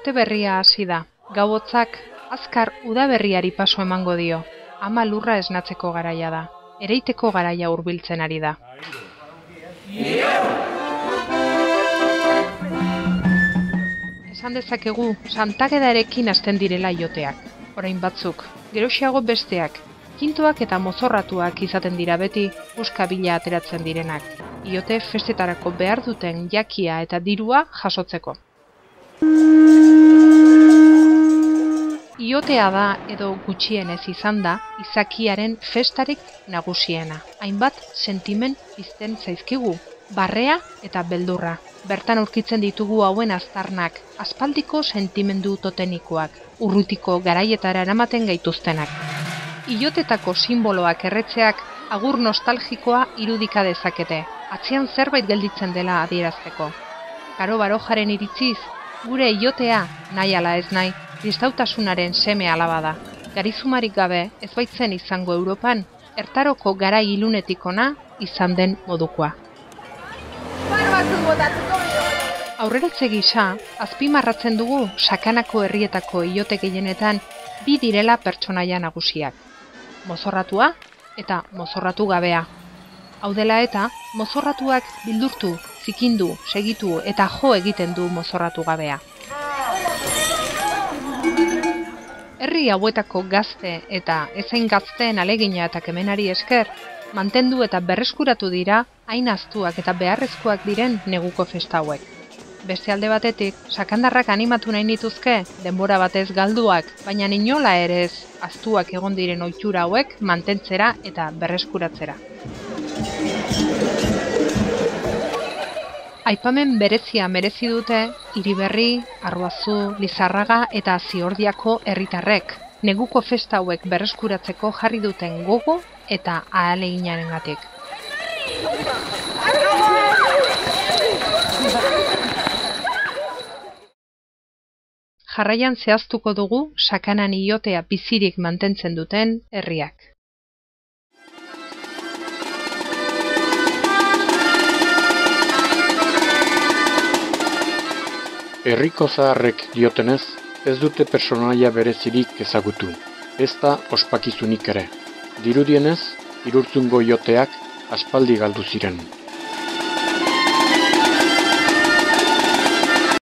Urte berria hasi da. Gauhotzak azkar udaberriari paso emango dio. Ama lurra esnatzeko garaia da. Ereiteko garaia hurbiltzen ari da. Esan dezakegu, Santagedarekin hasten direla ioteak. Orain batzuk, geroxiago besteak, kintoak eta mozorratuak izaten dira beti puska bila ateratzen direnak. Iote festetarako behar duten jakia eta dirua jasotzeko. Iotea da edo gutxienez izan da izakiaren festarik nagusiena. Hainbat sentimen pizten zaizkigu, barrea eta beldurra. Bertan aurkitzen ditugu hauen aztarnak, aspaldiko sentimendu totenikoak, urrutiko garaietara eramaten gaituztenak. Iotetako simboloak erretzeak agur nostalgikoa irudika dezakete, atzean zerbait gelditzen dela adierazteko. Karo Barojaren iritziz, gure iotea, nahi ala ez nahi, kristautasunaren seme alaba da. Garizumarik gabe ez baitzen izango Europan, ertaroko garai ilunetik ona izan den modukoa. Aurreratze gisa, azpimarratzen dugu sakanako herrietako iote gehienetan bi direla pertsonaia nagusiak. Mozorratua eta mozorratu gabea. Hau dela eta, mozorratuak bildurtu, zikindu, segitu eta jo egiten du mozorratu gabea. Herri hauetako gazte eta ezein gazteen alegina eta kemenari esker, mantendu eta berreskuratu dira hain ahaztuak eta beharrezkoak diren neguko festa hauek. Beste alde batetik, sakandarrak animatu nahi nituzke, denbora batez galduak, baina inola ere ez ahaztuak egon diren ohitura hauek mantentzera eta berreskuratzera. Aipamen berezia merezi dute Iriberri, Arruazu, Lizarraga eta Ziordiako herritarrek, neguko festa hauek berreskuratzeko jarri duten gogo eta ahaleginarengatik. Jarraian zehaztuko dugu sakanan iotea bizirik mantentzen duten herriak. Herriko zaharrek diotenez, ez dute personaia berezirik ezagutu, ez da ospakizunik ere. Dirudienez, Irurtzungo ioteak aspaldi galdu ziren.